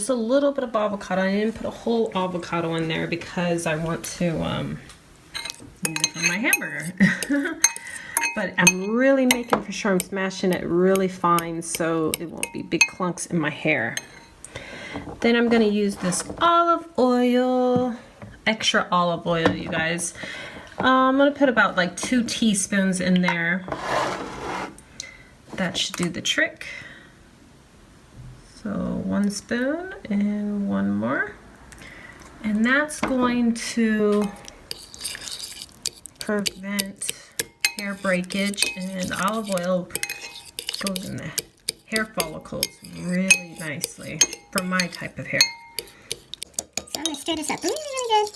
just a little bit of avocado. I didn't put a whole avocado in there because I want to use it for my hamburger. But I'm really making for sure I'm smashing it really fine so it won't be big clunks in my hair. Then I'm going to use this olive oil, extra olive oil, you guys. I'm going to put about like 2 teaspoons in there. That should do the trick. So 1 spoon and 1 more. And that's going to prevent hair breakage, and olive oil goes in the hair follicles really nicely for my type of hair. So I'm going to stir this up really, really good.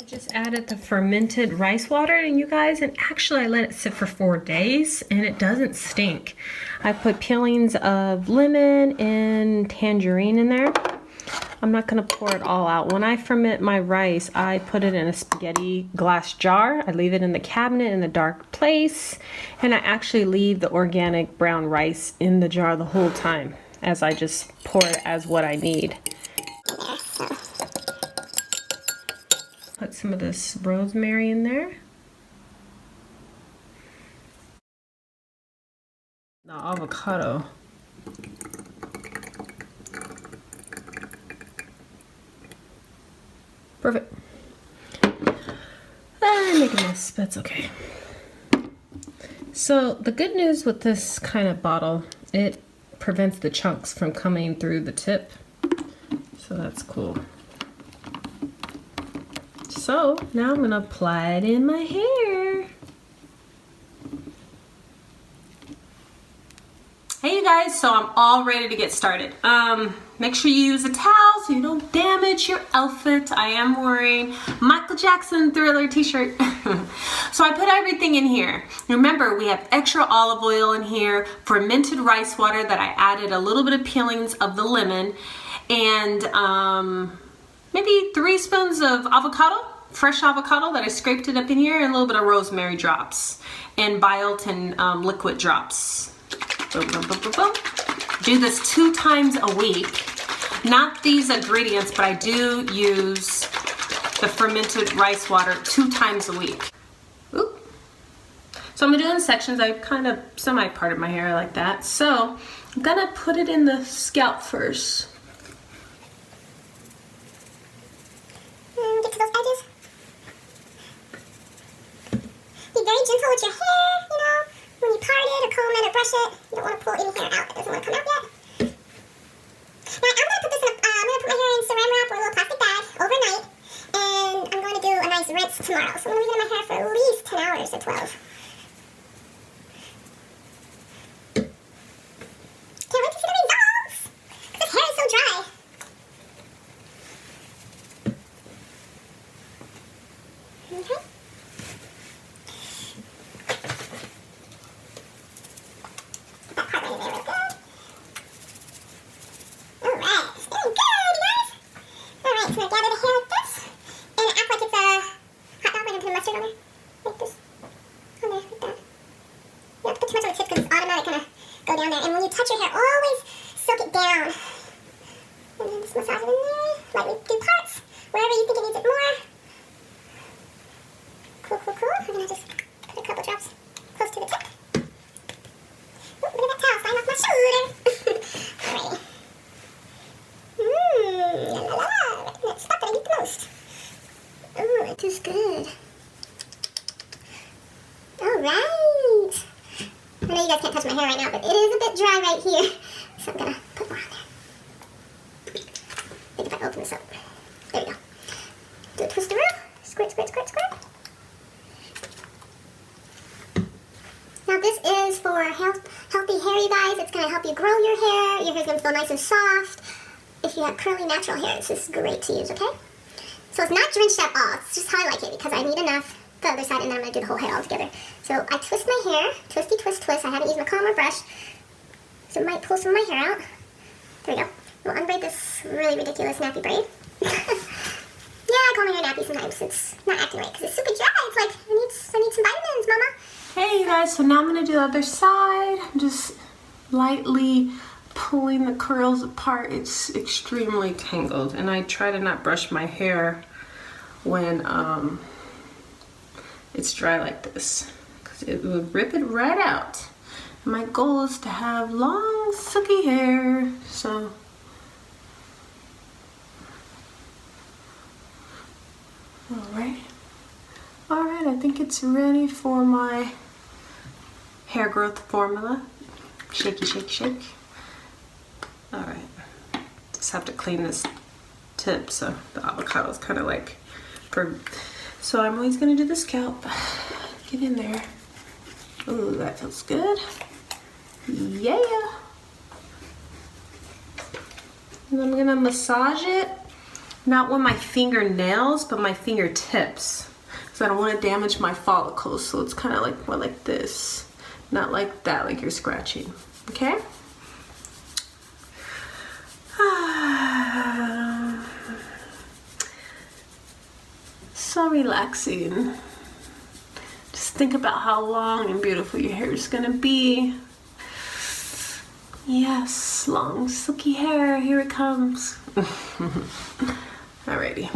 Just added the fermented rice water, and you guys, and actually I let it sit for 4 days and it doesn't stink. I put peelings of lemon and tangerine in there. I'm not going to pour it all out. When I ferment my rice, I put it in a spaghetti glass jar. I leave it in the cabinet in a dark place, and I actually leave the organic brown rice in the jar the whole time as I just pour it as what I need. Put some of this rosemary in there. The avocado. Perfect. I make a mess, but it's okay. So the good news with this kind of bottle, it prevents the chunks from coming through the tip. So that's cool. So now I'm gonna apply it in my hair. Hey you guys, so I'm all ready to get started. Make sure you use a towel so you don't damage your outfit. I am wearing Michael Jackson Thriller t-shirt. So I put everything in here. Remember, we have extra olive oil in here, fermented rice water that I added a little bit of peelings of the lemon, and maybe 3 spoons of avocado. Fresh avocado that I scraped it up in here, and a little bit of rosemary drops and biotin liquid drops. Boom, boom, boom, boom, boom. Do this 2 times a week. Not these ingredients, but I do use the fermented rice water 2 times a week. Oop. So I'm gonna do it in sections. I kind of semi-parted my hair like that. So I'm gonna put it in the scalp first. Get to those edges. Be very gentle with your hair, you know, when you part it or comb it or brush it. You don't want to pull any hair out that doesn't want to come out yet. Now I'm going to put this in I'm going to put my hair in saran wrap or a little plastic bag overnight, and I'm going to do a nice rinse tomorrow. So I'm going to leave it in my hair for at least 10 hours to 12. Can't wait to see the results, because this hair is so dry. Okay. This is good. Alright. I know you guys can't touch my hair right now, but it is a bit dry right here. So I'm gonna put more on there. I think if I open this up. There we go. Do a twist around. Squirt, squirt, squirt, squirt. Now this is for healthy hair, you guys. It's gonna help you grow your hair. Your hair's gonna feel nice and soft. If you have curly natural hair, this is great to use, okay? So it's not drenched at all. It's just how I like it because I need enough the other side, and then I'm going to do the whole hair all together. So I twist my hair. Twisty, twist, twist. I haven't used my comb or brush. So I might pull some of my hair out. There we go. We'll unbraid this really ridiculous nappy braid. Yeah, try combing your nappy sometimes. It's not acting right because it's super dry. It's like, I need some vitamins, mama. Hey you guys, so now I'm gonna do the other side. I'm just lightly pulling the curls apart. It's extremely tangled, and I try to not brush my hair when it's dry like this, because it will rip it right out. My goal is to have long, silky hair, so all right, I think it's ready for my hair growth formula. Shaky, shake, shake. All right, just have to clean this tip, so the avocado is kind of like, so I'm always gonna do the scalp. Get in there. Ooh, that feels good. Yeah. And I'm gonna massage it, not with my fingernails, but my fingertips. So I don't want to damage my follicles, so it's kind of like more like this, not like that, like you're scratching. Okay? So relaxing. Just think about how long and beautiful your hair is gonna be. Yes, long silky hair, here it comes. Alrighty.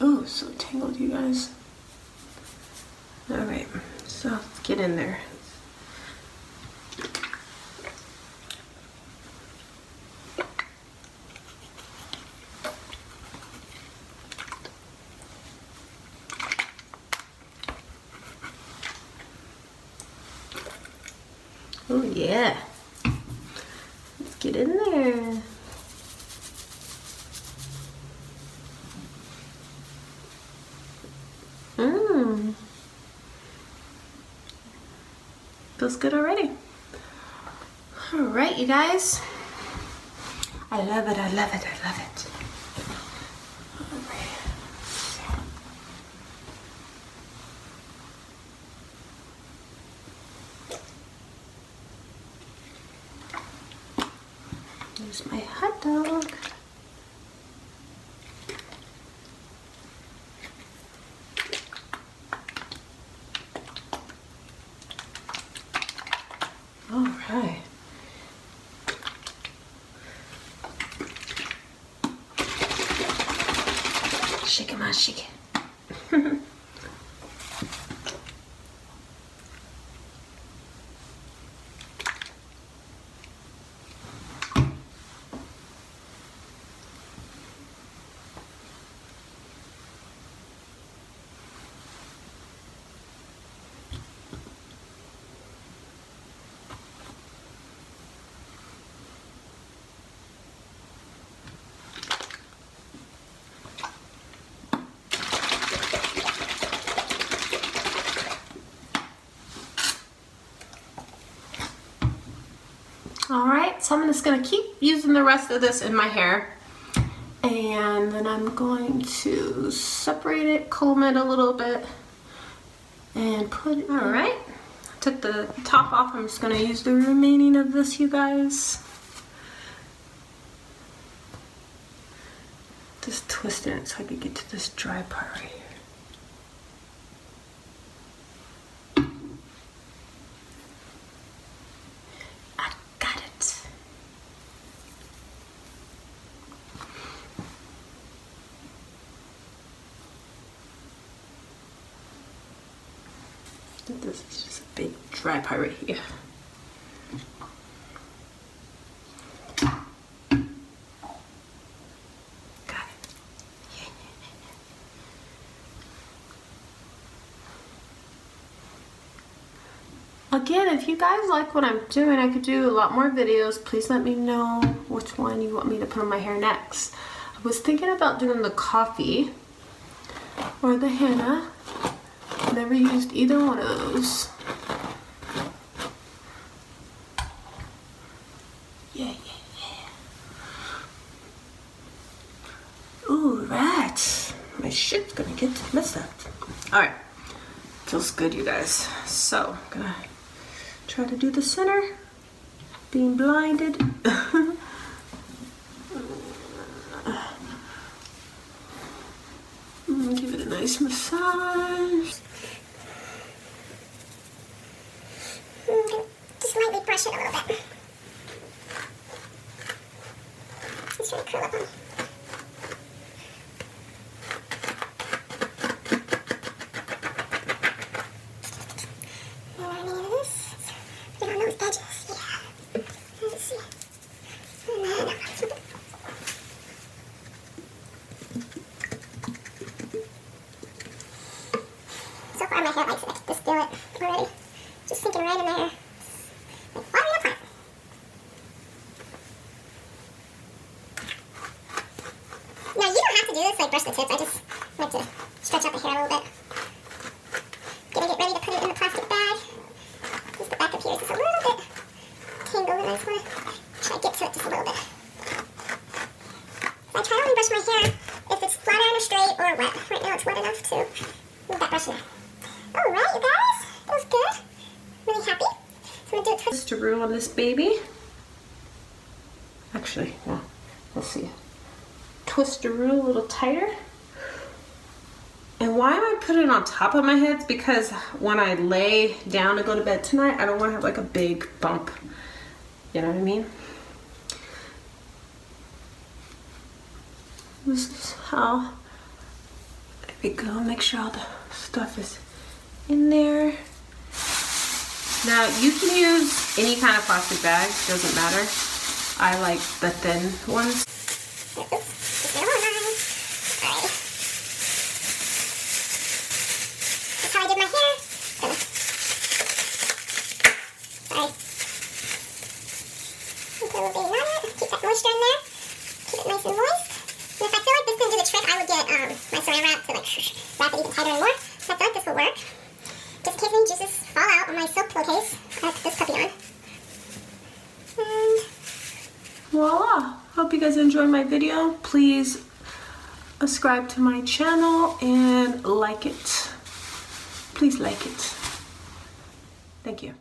Oh, so tangled, you guys. Alright, so let's get in there. Oh yeah. Let's get in there. Feels good already. All right, you guys. I love it, I love it, I love it. All right. There's my hot dog. All right. Shake it, man, shake it. All right, so I'm just gonna keep using the rest of this in my hair, and then I'm going to separate it, comb it a little bit, and put it. All right, took the top off. I'm just gonna use the remaining of this, you guys. Just twisting it so I can get to this dry part right here. This is just a big dry part right here. Got it. Again, if you guys like what I'm doing, I could do a lot more videos. Please let me know which one you want me to put on my hair next. I was thinking about doing the coffee or the henna. Never used either one of those. Yeah. Ooh, right. My shit's gonna get messed up. Alright. Feels good, you guys. So, I'm gonna try to do the center. Being blinded. Nice massage. Just lightly brush it a little bit. Just trying to curl up on. So far my hair likes it. I can just feel it already. Just sinking right in there. Like water in a plant. Now you don't have to do this like brush the tips. I just like to stretch out the hair a little bit. Gonna get ready to put it in the plastic bag. Just the back up here is just a little bit tangled and I just want to try to get to it just a little bit. So I try to only brush my hair if it's flat iron or straight or wet. Right now it's wet enough to move that brush in there. Alright, you guys. That was good. Really happy. So I'm going to do a Twist-a-roo on this baby. Actually, yeah. Let's see. Twist-a-roo a little tighter. And why am I putting it on top of my head? It's because when I lay down to go to bed tonight, I don't want to have like a big bump. You know what I mean? This is how. There we go. Make sure all the stuff is in there. Now you can use any kind of plastic bag, doesn't matter. I like the thin ones. That's how I did my hair. Put a little baby on it. Keep that moisture in there. Keep it nice and moist. And if I feel like this is going to do the trick, I would get my saran wrap to like wrap it even tighter and more. So I feel like this will work. Just in case any juices fall out on my silk pillowcase, I put this puppy on. And Voila! Hope you guys enjoyed my video. Please subscribe to my channel and like it. Please like it. Thank you.